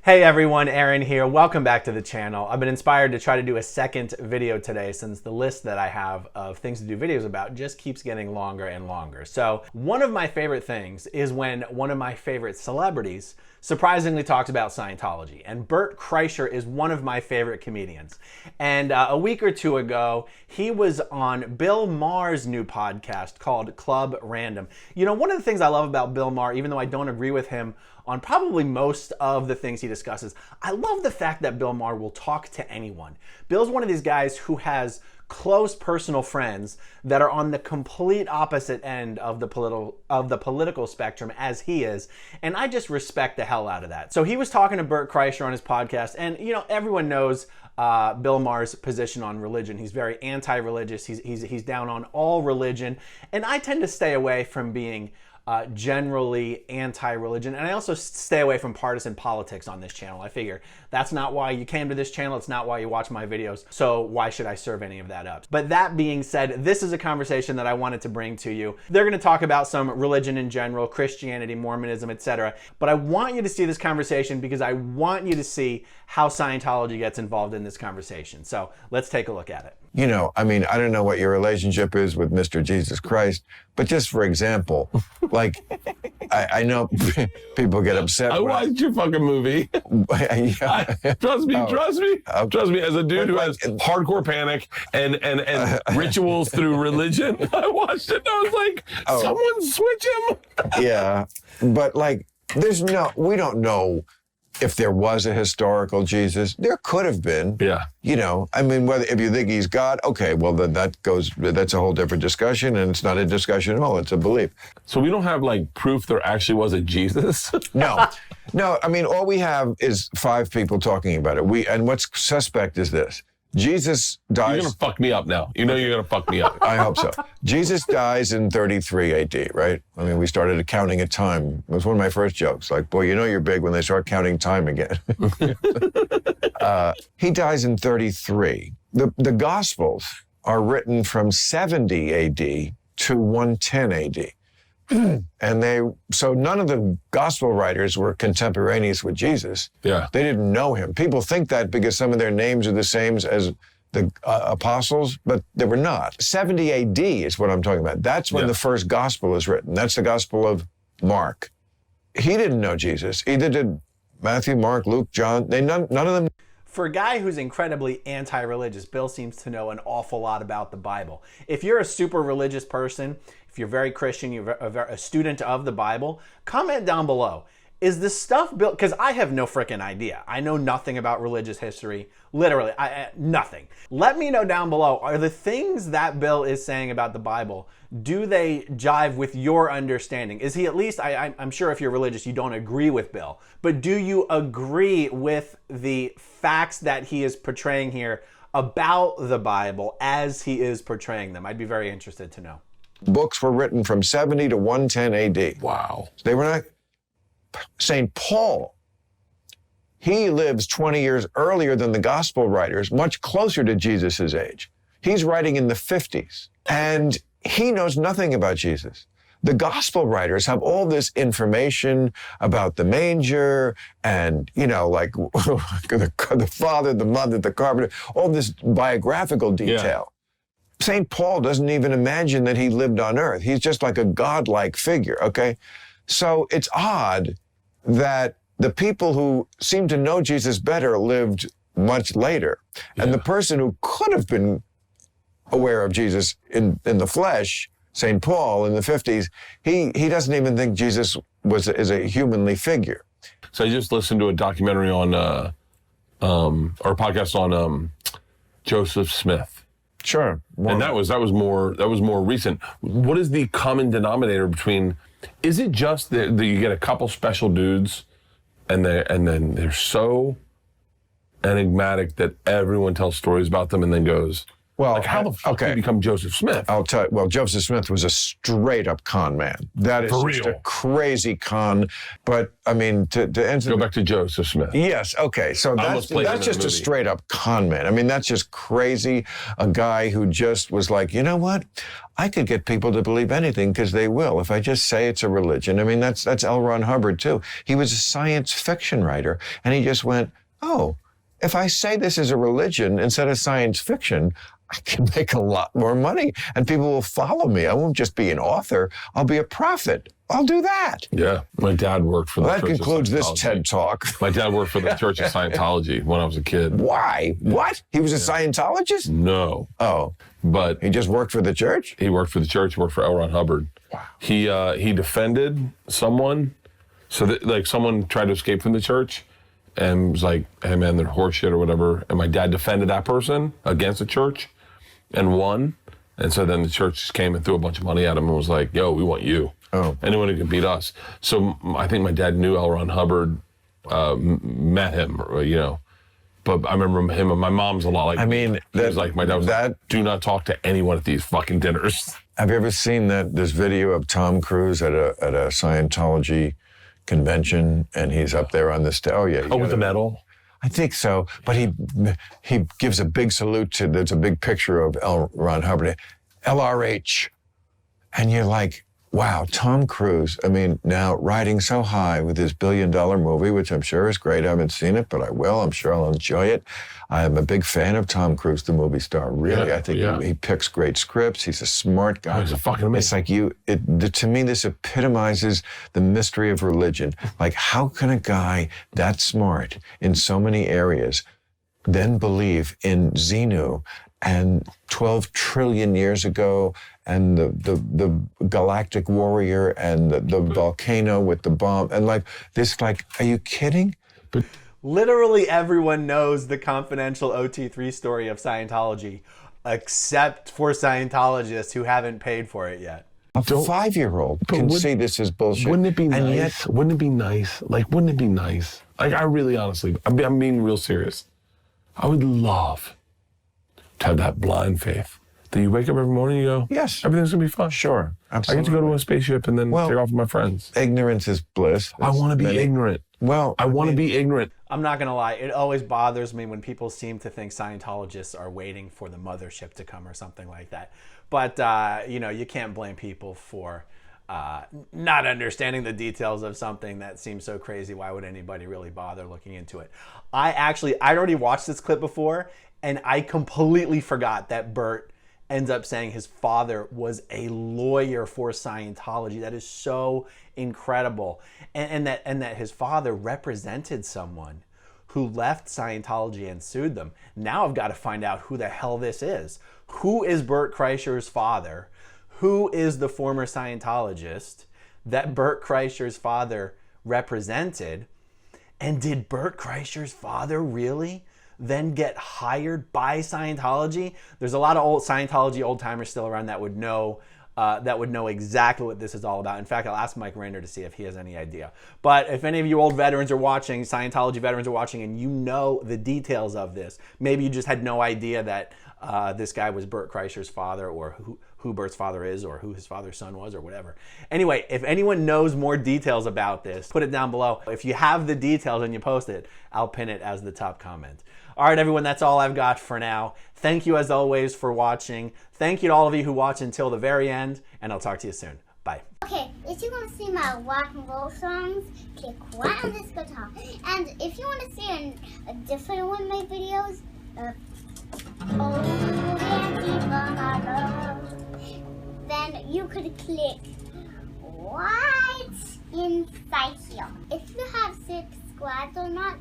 Hey everyone, Aaron here. Welcome back to the channel. I've been inspired to try to do a second video today since the list that I have of things to do videos about just keeps getting longer and longer. So one of my favorite things is when one of my favorite celebrities surprisingly talks about Scientology. And Bert Kreischer is one of my favorite comedians. And a week or two ago, he was on Bill Maher's new podcast called Club Random. You know, one of the things I love about Bill Maher, even though I don't agree with him on probably most of the things he discusses, I love the fact that Bill Maher will talk to anyone. Bill's one of these guys who has close personal friends that are on the complete opposite end of the political spectrum as he is, and I just respect the hell out of that. So he was talking to Bert Kreischer on his podcast, and you know, everyone knows Bill Maher's position on religion. He's very anti-religious. He's down on all religion, and I tend to stay away from being generally anti-religion, and I also stay away from partisan politics on this channel. I figure that's not why you came to this channel, it's not why you watch my videos, so why should I serve any of that up? But that being said, this is a conversation that I wanted to bring to you. They're going to talk about some religion in general, Christianity, Mormonism, etc. But I want you to see this conversation because I want you to see how Scientology gets involved in this conversation. So let's take a look at it. You know, I mean, I don't know what your relationship is with Mr. Jesus Christ, but just for example, like, I know people get upset. I watched your fucking movie. Trust me, trust me. As a dude who has hardcore panic and rituals through religion, I watched it and I was like, someone switch him. Yeah, but like, we don't know if there was a historical Jesus. There could have been. Yeah. You know, I mean, if you think he's God, okay, well, then that's a whole different discussion, and it's not a discussion at all, it's a belief. So we don't have, like, proof there actually was a Jesus? No, I mean, all we have is 5 people talking about it. And what's suspect is this. Jesus dies... You're going to fuck me up now. You know you're going to fuck me up. I hope so. Jesus dies in 33 AD, right? I mean, we started counting at time. It was one of my first jokes. Like, boy, you know you're big when they start counting time again. He dies in 33. The Gospels are written from 70 AD to 110 AD. And so none of the gospel writers were contemporaneous with Jesus. Yeah. They didn't know him. People think that because some of their names are the same as the apostles, but they were not. 70 AD is what I'm talking about. That's when the first gospel is written. That's the gospel of Mark. He didn't know Jesus. Either did Matthew, Mark, Luke, John. None of them. For a guy who's incredibly anti-religious, Bill seems to know an awful lot about the Bible. If you're a super religious person, if you're very Christian, you're a student of the Bible, comment down below. Is the stuff Bill, because I have no freaking idea. I know nothing about religious history, literally, nothing. Let me know down below, are the things that Bill is saying about the Bible, do they jive with your understanding? Is he at least, I'm sure if you're religious, you don't agree with Bill, but do you agree with the facts that he is portraying here about the Bible as he is portraying them? I'd be very interested to know. Books were written from 70 to 110 AD. Wow. They were not. St. Paul, he lives 20 years earlier than the gospel writers, much closer to Jesus' age. He's writing in the 50s, and he knows nothing about Jesus. The gospel writers have all this information about the manger and, you know, like the father, the mother, the carpenter, all this biographical detail. Yeah. St. Paul doesn't even imagine that he lived on earth. He's just like a godlike figure, okay? So it's odd that the people who seem to know Jesus better lived much later. Yeah. And the person who could have been aware of Jesus in the flesh, St. Paul in the 50s, he doesn't even think Jesus is a humanly figure. So I just listened to a documentary on, or a podcast on Joseph Smith. Sure. And that was more recent. What is the common denominator between? Is it just that you get a couple special dudes, and then they're so enigmatic that everyone tells stories about them, and then goes, Well, like how the fuck did he become Joseph Smith? I'll tell you. Well, Joseph Smith was a straight up con man. That is For just real? a crazy con. But I mean, to answer. Go back to Joseph Smith. Yes. Okay. So that's just a straight up con man. I mean, that's just crazy. A guy who just was like, you know what? I could get people to believe anything because they will if I just say it's a religion. I mean, that's L. Ron Hubbard too. He was a science fiction writer, and he just went, oh, if I say this is a religion instead of science fiction, I can make a lot more money and people will follow me. I won't just be an author. I'll be a prophet. I'll do that. Yeah. My dad worked for the Church of Scientology. That concludes this TED Talk. My dad worked for the Church of Scientology when I was a kid. Why? What? He was a Scientologist? No. Oh. But he just worked for the church? He worked for the church. He worked for L. Ron Hubbard. Wow. He defended someone. So that, like, someone tried to escape from the church and was like, hey man, they're horseshit or whatever. And my dad defended that person against the church and won. And so then the church just came and threw a bunch of money at him and was like, yo, we want you. Oh. Anyone who can beat us. So I think my dad knew L. Ron Hubbard, met him, you know. But I remember him and my mom's a lot like, I mean, he was like, my dad was like, do not talk to anyone at these fucking dinners. Have you ever seen this video of Tom Cruise at a Scientology convention, and he's up there on the stage? Oh yeah. Oh, with the medal? I think so. But he gives a big salute to. There's a big picture of L. Ron Hubbard, LRH, and you're like, wow, Tom Cruise. I mean, now riding so high with his $1 billion movie, which I'm sure is great. I haven't seen it, but I will. I'm sure I'll enjoy it. I'm a big fan of Tom Cruise, the movie star. Really, I think he picks great scripts. He's a smart guy. Oh, he's a fucking amazing. It's like to me, this epitomizes the mystery of religion. Like, how can a guy that smart in so many areas then believe in Xenu and 12 trillion years ago and the galactic warrior and the volcano with the bomb and like this, like, are you kidding? But literally everyone knows the confidential OT3 story of Scientology, except for Scientologists who haven't paid for it yet. A 5-year-old can see this as bullshit. Wouldn't it be and nice? Wouldn't it be nice? Like, wouldn't it be nice? Like, I really, honestly, I'm being real serious. I would love to have that blind faith. That you wake up every morning and you go, yes, everything's going to be fine. Sure, absolutely. I get to go to a spaceship and then take off with my friends. Ignorance is bliss. I want to be ignorant. Well, I want to be ignorant. I'm not going to lie. It always bothers me when people seem to think Scientologists are waiting for the mothership to come or something like that. But, you know, you can't blame people for not understanding the details of something that seems so crazy. Why would anybody really bother looking into it? I'd already watched this clip before, and I completely forgot that Bert ends up saying his father was a lawyer for Scientology. That is so incredible. And that his father represented someone who left Scientology and sued them. Now I've got to find out who the hell this is. Who is Bert Kreischer's father? Who is the former Scientologist that Bert Kreischer's father represented? And did Bert Kreischer's father really then get hired by Scientology? There's a lot of old Scientology old-timers still around that would know exactly what this is all about. In fact, I'll ask Mike Rainer to see if he has any idea. But if any of you old veterans are watching, Scientology veterans are watching, and you know the details of this, maybe you just had no idea that this guy was Bert Kreischer's father, or who Bert's father is, or who his father's son was, or whatever. Anyway, if anyone knows more details about this, put it down below. If you have the details and you post it, I'll pin it as the top comment. All right, everyone, that's all I've got for now. Thank you, as always, for watching. Thank you to all of you who watch until the very end, and I'll talk to you soon. Bye. Okay, if you want to see my rock and roll songs, click right on this guitar. And if you want to see a different one of my videos, then you could click right inside here. If you have subscribed or not,